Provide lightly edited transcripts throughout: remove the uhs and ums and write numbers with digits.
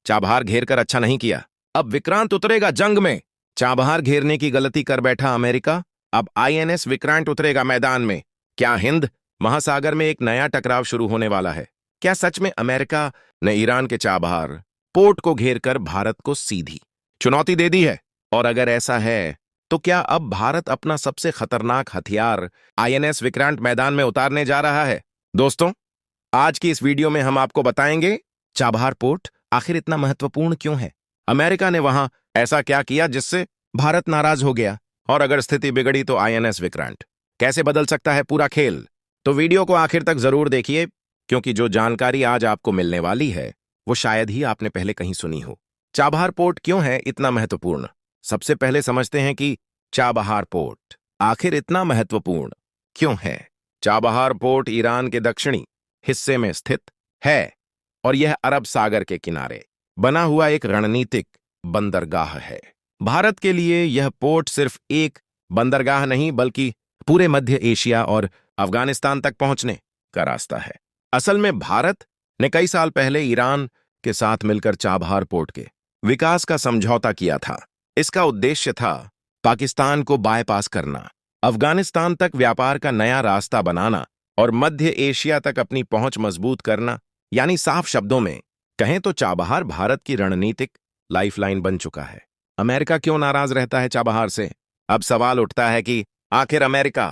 Chabahar घेर कर अच्छा नहीं किया। अब विक्रांत उतरेगा जंग में। चाबहार घेरने की गलती कर बैठा अमेरिका। अब आईएनएस विक्रांत उतरेगा मैदान में। क्या हिंद महासागर में एक नया टकराव शुरू होने वाला है? क्या सच में अमेरिका ने ईरान के चाबहार पोर्ट को घेरकर भारत को सीधी चुनौती दे दी है? और अगर ऐसा है तो क्या अब भारत अपना सबसे खतरनाक हथियार आईएनएस विक्रांत मैदान में उतारने जा रहा है? दोस्तों, आज की इस वीडियो में हम आपको बताएंगे चाबहार पोर्ट आखिर इतना महत्वपूर्ण क्यों है, अमेरिका ने वहां ऐसा क्या किया जिससे भारत नाराज हो गया, और अगर स्थिति बिगड़ी तो आईएनएस विक्रांत कैसे बदल सकता है पूरा खेल। तो वीडियो को आखिर तक जरूर देखिए, क्योंकि जो जानकारी आज आपको मिलने वाली है वो शायद ही आपने पहले कहीं सुनी हो। चाबहार पोर्ट क्यों है इतना महत्वपूर्ण? सबसे पहले समझते हैं कि चाबहार पोर्ट आखिर इतना महत्वपूर्ण क्यों है। चाबहार पोर्ट ईरान के दक्षिणी हिस्से में स्थित है और यह अरब सागर के किनारे बना हुआ एक रणनीतिक बंदरगाह है। भारत के लिए यह पोर्ट सिर्फ एक बंदरगाह नहीं बल्कि पूरे मध्य एशिया और अफगानिस्तान तक पहुंचने का रास्ता है। असल में भारत ने कई साल पहले ईरान के साथ मिलकर चाबहार पोर्ट के विकास का समझौता किया था। इसका उद्देश्य था पाकिस्तान को बायपास करना, अफगानिस्तान तक व्यापार का नया रास्ता बनाना और मध्य एशिया तक अपनी पहुंच मजबूत करना। यानी साफ शब्दों में कहें तो चाबहार भारत की रणनीतिक लाइफलाइन बन चुका है। अमेरिका क्यों नाराज रहता है चाबहार से? अब सवाल उठता है कि आखिर अमेरिका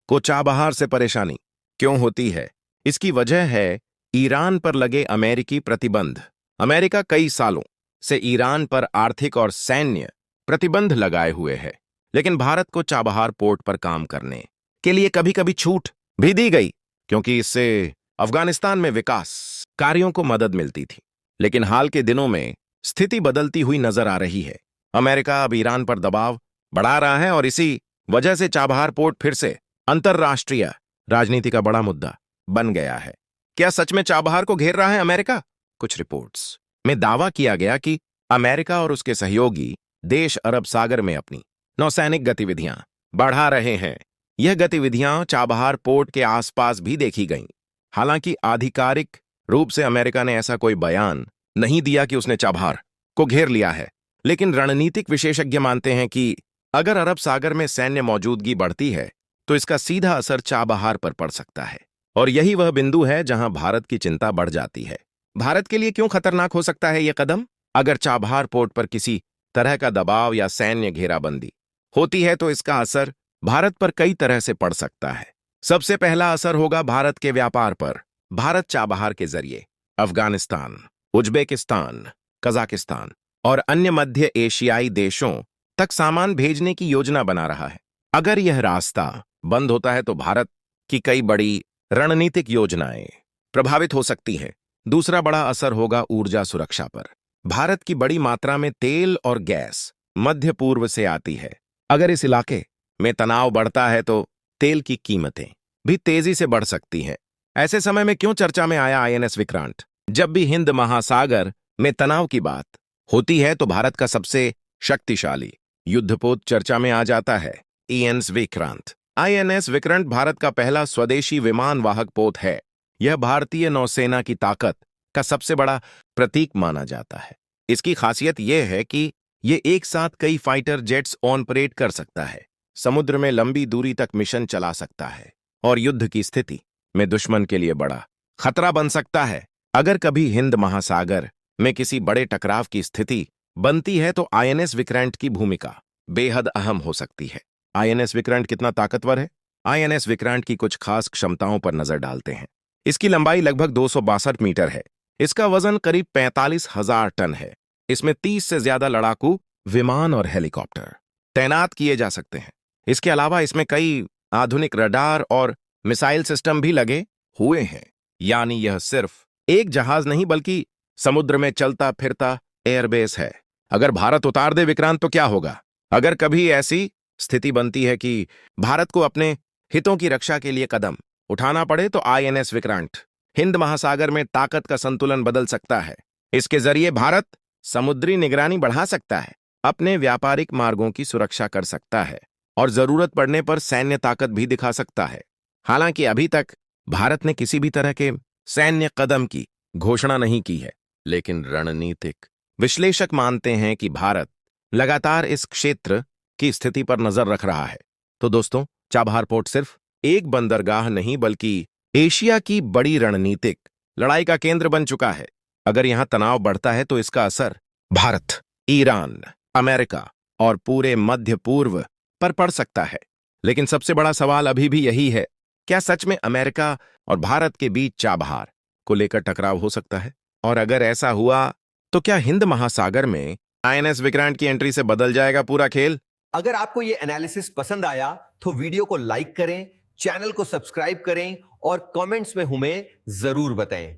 को चाबहार से परेशानी क्यों होती है? इसकी वजह है ईरान पर लगे अमेरिकी प्रतिबंध। अमेरिका कई सालों से ईरान पर आर्थिक और सैन्य प्रतिबंध लगाए हुए है, लेकिन भारत को चाबहार पोर्ट पर काम करने के लिए कभी कभी छूट भी दी गई, क्योंकि इससे अफगानिस्तान में विकास कार्यों को मदद मिलती थी। लेकिन हाल के दिनों में स्थिति बदलती हुई नजर आ रही है। अमेरिका अब ईरान पर दबाव बढ़ा रहा है और इसी वजह से चाबहार पोर्ट फिर से अंतर्राष्ट्रीय राजनीति का बड़ा मुद्दा बन गया है। क्या सच में चाबहार को घेर रहा है अमेरिका? कुछ रिपोर्ट्स में दावा किया गया कि अमेरिका और उसके सहयोगी देश अरब सागर में अपनी नौसैनिक गतिविधियां बढ़ा रहे हैं। यह गतिविधियां चाबहार पोर्ट के आसपास भी देखी गईं। हालांकि आधिकारिक रूप से अमेरिका ने ऐसा कोई बयान नहीं दिया कि उसने चाबहार को घेर लिया है, लेकिन रणनीतिक विशेषज्ञ मानते हैं कि अगर अरब सागर में सैन्य मौजूदगी बढ़ती है तो इसका सीधा असर चाबहार पर पड़ सकता है, और यही वह बिंदु है जहां भारत की चिंता बढ़ जाती है। भारत के लिए क्यों खतरनाक हो सकता है यह कदम? अगर चाबहार पोर्ट पर किसी तरह का दबाव या सैन्य घेराबंदी होती है तो इसका असर भारत पर कई तरह से पड़ सकता है। सबसे पहला असर होगा भारत के व्यापार पर। भारत चाबहार के जरिए अफगानिस्तान, उज्बेकिस्तान, कजाकिस्तान और अन्य मध्य एशियाई देशों तक सामान भेजने की योजना बना रहा है। अगर यह रास्ता बंद होता है तो भारत की कई बड़ी रणनीतिक योजनाएं प्रभावित हो सकती हैं। दूसरा बड़ा असर होगा ऊर्जा सुरक्षा पर। भारत की बड़ी मात्रा में तेल और गैस मध्य पूर्व से आती है। अगर इस इलाके में तनाव बढ़ता है तो तेल की कीमतें भी तेजी से बढ़ सकती हैं। ऐसे समय में क्यों चर्चा में आया आईएनएस विक्रांत? जब भी हिंद महासागर में तनाव की बात होती है तो भारत का सबसे शक्तिशाली युद्धपोत चर्चा में आ जाता है, आईएनएस विक्रांत। आईएनएस विक्रांत भारत का पहला स्वदेशी विमान वाहक पोत है। यह भारतीय नौसेना की ताकत का सबसे बड़ा प्रतीक माना जाता है। इसकी खासियत यह है कि यह एक साथ कई फाइटर जेट्स ऑपरेट कर सकता है, समुद्र में लंबी दूरी तक मिशन चला सकता है और युद्ध की स्थिति में दुश्मन के लिए बड़ा खतरा बन सकता है। अगर कभी हिंद महासागर में किसी बड़े टकराव की स्थिति बनती है तो आईएनएस विक्रांत की भूमिका बेहद अहम हो सकती है। आईएनएस विक्रांत कितना ताकतवर है? आईएनएस विक्रांत की कुछ खास क्षमताओं पर नजर डालते हैं। इसकी लंबाई लगभग 262 मीटर है। इसका वजन करीब 45,000 टन है। इसमें 30 से ज्यादा लड़ाकू विमान और हेलीकॉप्टर तैनात किए जा सकते हैं। इसके अलावा इसमें कई आधुनिक रडार और मिसाइल सिस्टम भी लगे हुए हैं। यानी यह सिर्फ एक जहाज नहीं बल्कि समुद्र में चलता फिरता एयरबेस है। अगर भारत उतार दे विक्रांत तो क्या होगा? अगर कभी ऐसी स्थिति बनती है कि भारत को अपने हितों की रक्षा के लिए कदम उठाना पड़े तो आईएनएस विक्रांत हिंद महासागर में ताकत का संतुलन बदल सकता है। इसके जरिए भारत समुद्री निगरानी बढ़ा सकता है, अपने व्यापारिक मार्गों की सुरक्षा कर सकता है और जरूरत पड़ने पर सैन्य ताकत भी दिखा सकता है। हालांकि अभी तक भारत ने किसी भी तरह के सैन्य कदम की घोषणा नहीं की है, लेकिन रणनीतिक विश्लेषक मानते हैं कि भारत लगातार इस क्षेत्र की स्थिति पर नजर रख रहा है। तो दोस्तों, चाबहार पोर्ट सिर्फ एक बंदरगाह नहीं बल्कि एशिया की बड़ी रणनीतिक लड़ाई का केंद्र बन चुका है। अगर यहां तनाव बढ़ता है तो इसका असर भारत, ईरान, अमेरिका और पूरे मध्य पूर्व पर पड़ सकता है। लेकिन सबसे बड़ा सवाल अभी भी यही है, क्या सच में अमेरिका और भारत के बीच चाबहार को लेकर टकराव हो सकता है? और अगर ऐसा हुआ तो क्या हिंद महासागर में आईएनएस विक्रांत की एंट्री से बदल जाएगा पूरा खेल? अगर आपको ये एनालिसिस पसंद आया तो वीडियो को लाइक करें, चैनल को सब्सक्राइब करें और कमेंट्स में हमें जरूर बताएं।